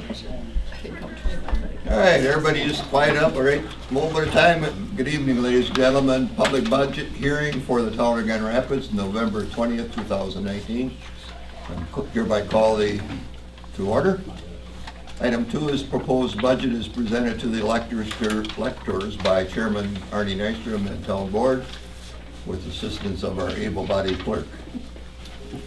I think I'm 21, but I can't. All right, everybody just quiet up, all right? Moment of time. Good evening, ladies and gentlemen. Public budget hearing for the town of Grand Rapids, November 20th, 2019. I hereby call the to order. Item 2 is proposed budget is presented to the electors by Chairman Arnie Nystrom and Town Board with assistance of our able-bodied clerk. Want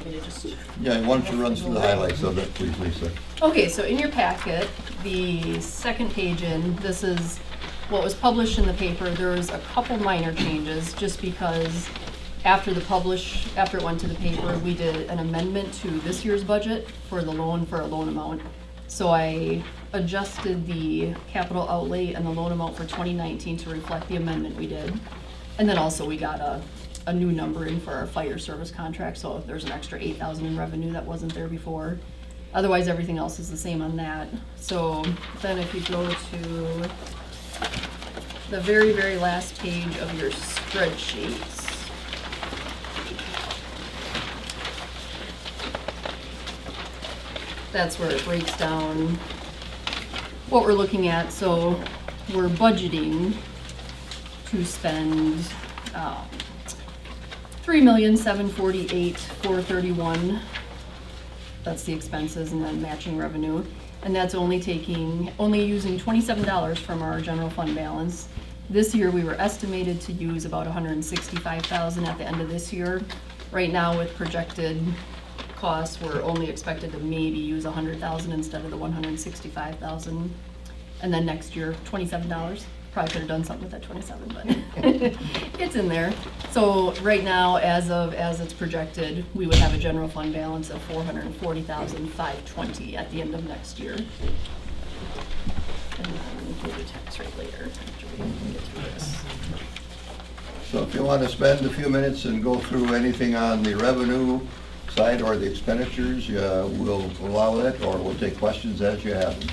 me to just- Yeah, why don't you run through the highlights of it, please, Lisa? Okay, so in your packet, the second page in, this is what was published in the paper. There was a couple minor changes just because after it went to the paper, we did an amendment to this year's budget for the loan, for a loan amount. So I adjusted the capital outlay and the loan amount for 2019 to reflect the amendment we did. And then also we got a new number in for our fire service contract, so there's an extra 8,000 in revenue that wasn't there before. Otherwise, everything else is the same on that. So then if you go to the very, very last page of your spreadsheets. That's where it breaks down what we're looking at. So we're budgeting to spend $3,748,431. That's the expenses and then matching revenue. And that's only using $27 from our general fund balance. This year, we were estimated to use about $165,000 at the end of this year. Right now, with projected costs, we're only expected to maybe use $100,000 instead of the $165,000. And then next year, $27. Probably could have done something with that 27, but it's in there. So right now, as it's projected, we would have a general fund balance of $440,520 at the end of next year. And then we'll do the tax rate later after we get through this. So if you want to spend a few minutes and go through anything on the revenue side or the expenditures, we'll allow that, or we'll take questions as you have them.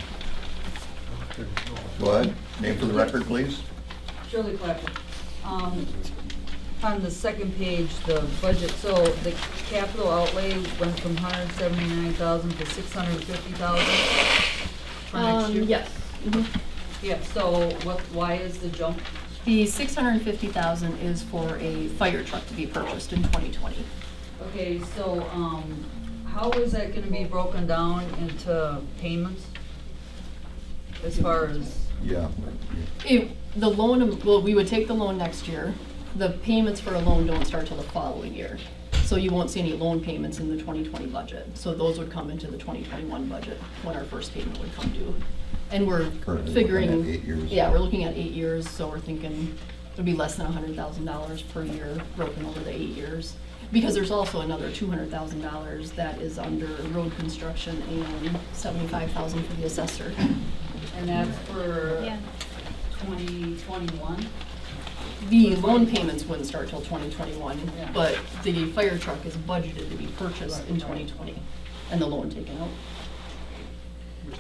Go ahead. Name for the record, please. Shirley Clapper. On the second page, the budget, so the capital outlay went from 179,000 to 650,000 for next year? Yes. Mhm. Yeah, so why is the jump? The $650,000 is for a fire truck to be purchased in 2020. Okay, so, how is that gonna be broken down into payments? As far as, Yeah. The loan, well, we would take the loan next year. The payments for a loan don't start till the following year. So you won't see any loan payments in the 2020 budget. So those would come into the 2021 budget when our first payment would come due. And we're Currently figuring. looking at 8 years. Yeah, we're looking at 8 years, so we're thinking it'll be less than $100,000 per year broken over the 8 years. Because there's also another $200,000 that is under road construction and $75,000 for the assessor. and that's for 2021? The loan payments wouldn't start till 2021, Yeah. but the fire truck is budgeted to be purchased in 2020 and the loan taken out.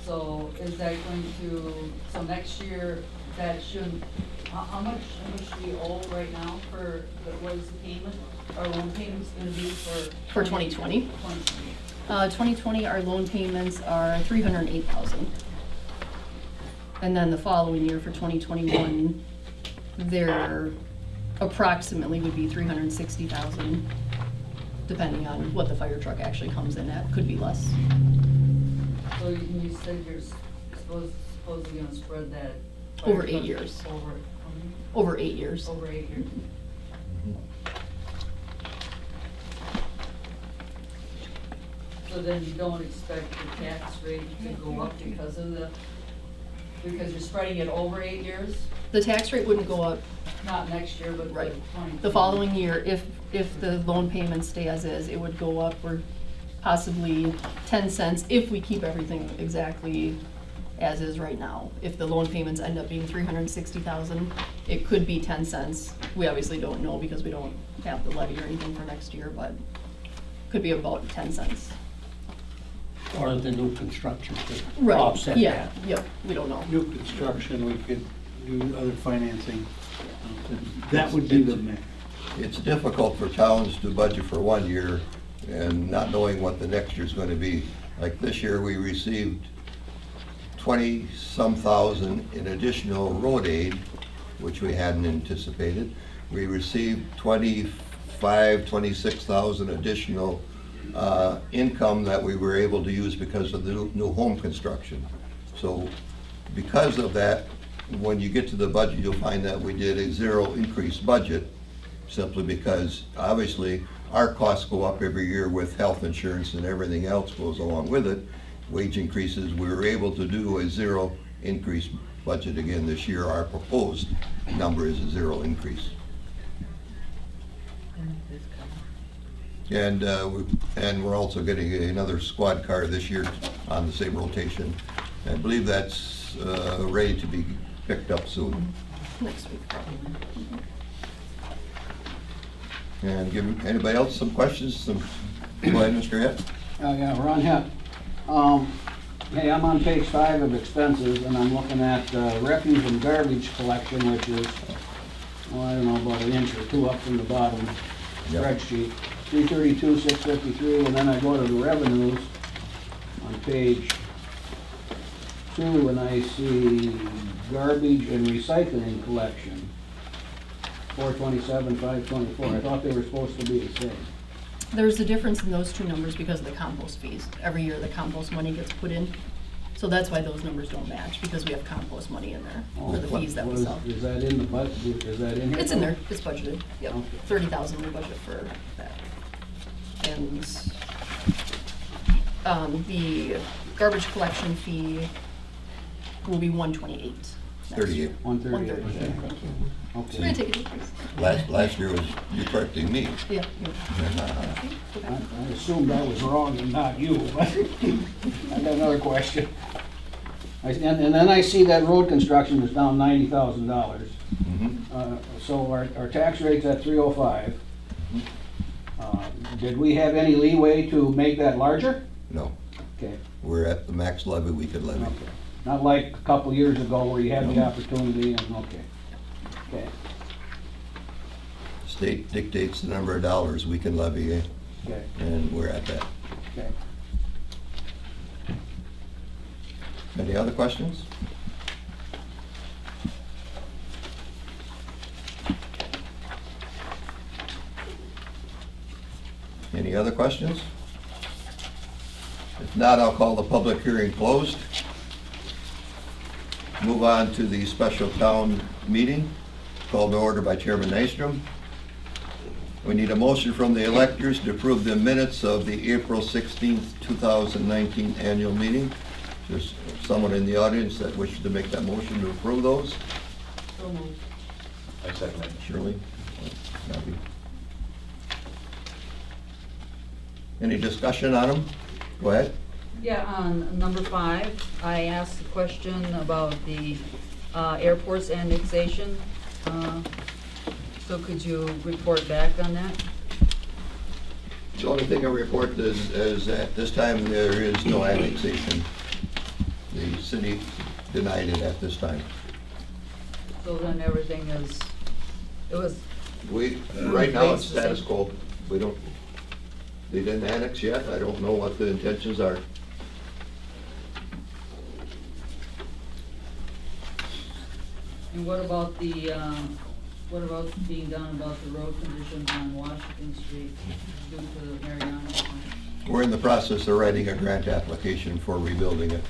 So is that going to, so next year, that shouldn't, how much do we owe right now for, what is the payment? Our loan payment's gonna be for? For 2020? 2020. 2020, our loan payments are $308,000. And then the following year for 2021, there approximately would be $360,000, depending on what the fire truck actually comes in at, could be less. So you said you're supposedly gonna spread that? Over 8 years. Over, Over 8 years. over 8 years. So then you don't expect the tax rate to go up because you're spreading it over 8 years? The tax rate wouldn't go up. Not next year, but Right. 2020. The following year, if the loan payments stay as is, it would go up or possibly 10 cents if we keep everything exactly as is right now. If the loan payments end up being $360,000, it could be 10 cents. We obviously don't know because we don't have the levy or anything for next year, but could be about 10 cents. Or the new construction could Right, offset yeah, that. yep, we don't know. New construction, we could do other financing. That would be the mix. It's difficult for towns to budget for 1 year and not knowing what the next year's going to be. Like this year, we received 20-some thousand in additional road aid, which we hadn't anticipated. We received 26,000 additional income that we were able to use because of the new home construction. So because of that, when you get to the budget, you'll find that we did a zero increase budget, simply because obviously our costs go up every year with health insurance and everything else goes along with it. Wage increases, we were able to do a zero increase budget again this year. Our proposed number is a zero increase. And we're also getting another squad car this year on the same rotation. I believe that's ready to be picked up soon. Next week, probably. And give anybody else some questions? Go ahead, Mr. Head. Yeah, Ron Hepp. Hey, I'm on page 5 of expenses, and I'm looking at refuse and garbage collection, which is, well, I don't know, about an inch or two up from the bottom Yep. spreadsheet. 332, 653, and then I go to the revenues on page 2, and I see garbage and recycling collection, 427, 524. I thought they were supposed to be the same. There's a difference in those two numbers because of the compost fees. Every year, the compost money gets put in. So that's why those numbers don't match, because we have compost money in there for the fees that we What is- sell. Is that in the budget, is that in here? It's in there, it's budgeted, yep. Okay. 30,000 we budget for that. And, the garbage collection fee will be 128. next 38. year. 138, 138, okay. thank you. Okay. We're gonna take a decrease. Last year was, you correcting me. Yeah. I assumed I was wrong and not you, but I got another question. And then I see that road construction is down $90,000. Mhm. So our tax rate's at 305. Did we have any leeway to make that larger? No, Okay, we're at the max levy we could levy. okay. Not like a couple years ago where you had the opportunity and, okay. Okay, State dictates the number of dollars we can levy, okay, and we're at that. okay. Any other questions? Any other questions? If not, I'll call the public hearing closed. Move on to the special town meeting, called to order by Chairman Nystrom. We need a motion from the electors to approve the minutes of the April 16th, 2019 annual meeting. There's someone in the audience that wishes to make that motion to approve those. So moved. I second that. Shirley? Copy. Any discussion on them? Go ahead. Yeah, on number 5, I asked a question about the airport's annexation. So could you report back on that? The only thing I report is at this time, there is no annexation. The city denied it at this time. So then everything is, it was, Right now, it's status quo. We don't, they didn't annex yet. I don't know what the intentions are. and what about being done about the road conditions on Washington Street due to the Mariana plant? We're in the process of writing a grant application for rebuilding it.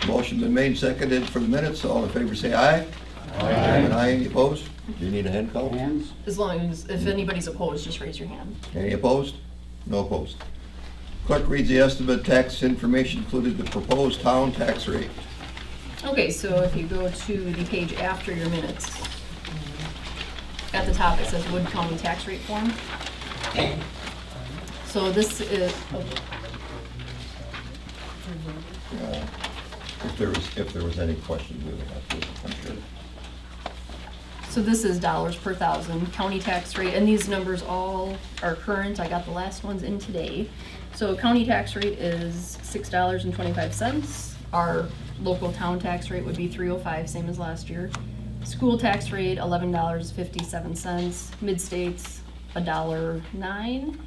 Motion been made, seconded for the minutes. All in favor say aye. Aye. And aye, any opposed? Do you need a hand count? Hands? As long as, if anybody's opposed, just raise your hand. Any opposed? No opposed. Clerk reads the estimate tax information included the proposed town tax rate. Okay, so if you go to the page after your minutes, at the top it says Wood County tax rate form. So this is, If there was any questions, we would have to, I'm sure. so this is dollars per thousand, county tax rate, and these numbers all are current. I got the last ones in today. So county tax rate is $6.25. Our local town tax rate would be $3.05, same as last year. School tax rate, $11.57. Mid-states, $1.09,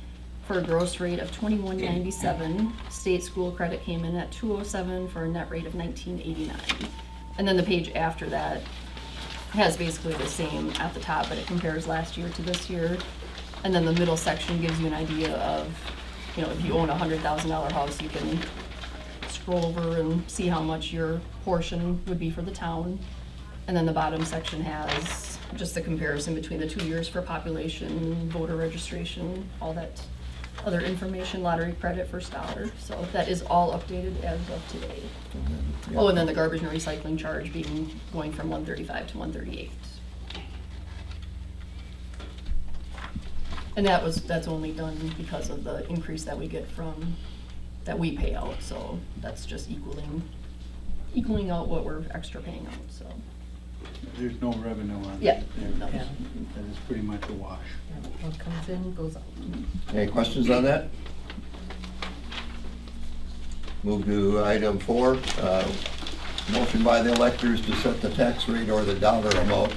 for a gross rate of $21.97. State school credit came in at $2.07 for a net rate of $19.89. And then the page after that has basically the same at the top, but it compares last year to this year. And then the middle section gives you an idea of, you know, if you own a $100,000 house, you can scroll over and see how much your portion would be for the town. And then the bottom section has just the comparison between the 2 years for population, voter registration, all that other information, lottery credit, first dollar. So that is all updated as of today. Oh, and then the garbage and recycling charge going from 135 to 138. And that's only done because of the increase that we get that we pay out, so that's just equaling out what we're extra paying out, so. There's no revenue on it. Yeah. That is pretty much a wash. What comes in, goes out. Any questions on that? Move to item 4, motion by the electors to set the tax rate or the dollar amount.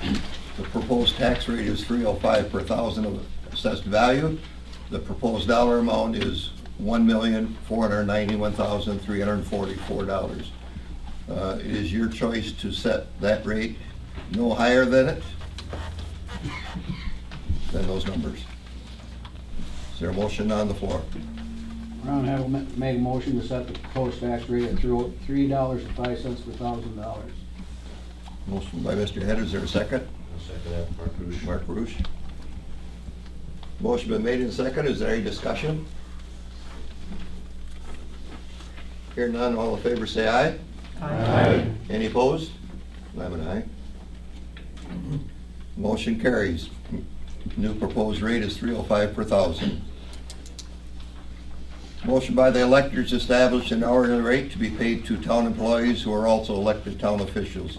The proposed tax rate is $3.05 per thousand of assessed value. The proposed dollar amount is $1,491,344. It is your choice to set that rate no higher than those numbers. Is there a motion on the floor? Ron Hattle made a motion to set the proposed tax rate at $3.05 per $1,000. Motion by Mr. Head, is there a second? I'll second that, Mark Rush. Mark Rush. Motion been made and second, is there any discussion? Hear none, all in favor say aye. Aye. Any opposed? I'm an aye. Motion carries. New proposed rate is $3.05 per thousand. Motion by the electors to establish an hourly rate to be paid to town employees who are also elected town officials.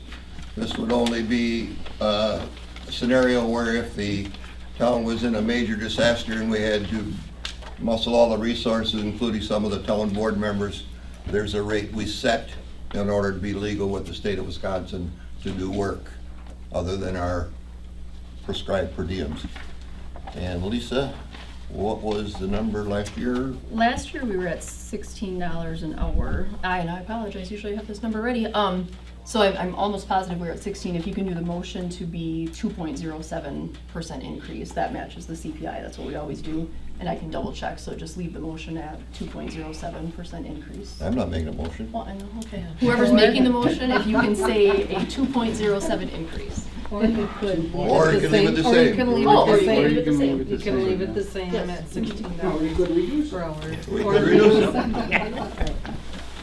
This would only be a scenario where if the town was in a major disaster and we had to muscle all the resources, including some of the town board members, there's a rate we set in order to be legal with the state of Wisconsin to do work other than our prescribed per diems. And Lisa, what was the number last year? Last year, we were at $16 an hour. And I apologize, usually I have this number ready. So I'm almost positive we're at 16. If you can do the motion to be 2.07% increase, that matches the CPI. That's what we always do. And I can double check, so just leave the motion at 2.07% increase. I'm not making a motion. Well, I know, okay. Whoever's making the motion, if you can say a 2.07 increase. Or you could. Or you can leave it the Or you same. can leave Oh, it or the you can same. leave it the same. You can leave it the same Yes. at $16 No, you could reduce per it. hour. We Or could reduce it. $10.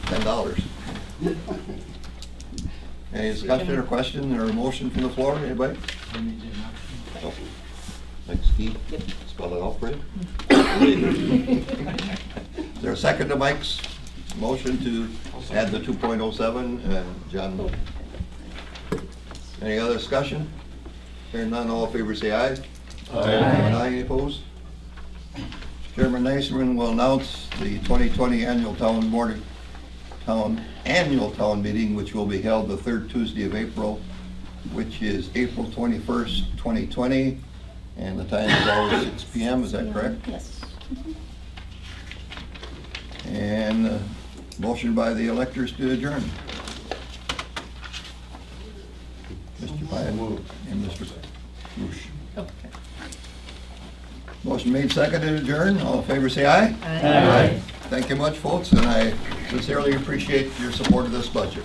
$10. Any discussion or question or motion from the floor, anybody? Oh. Thanks, Keith. Spell it out for you. Is there a second to Mike's motion to add the 2.07 and John? Any other discussion? Hearing none, all in favor say aye. Aye, any opposed? Chairman Nicerman will announce the 2020 annual town meeting, which will be held the third Tuesday of April, which is April 21st, 2020, and the time is always 6 p.m., is that correct? Yes. And motion by the electors to adjourn. Mr. Pyatt and Mr. Rush. Okay. Motion made, seconded, adjourn. All in favor, say aye. Aye. Thank you much, folks, and I sincerely appreciate your support of this budget.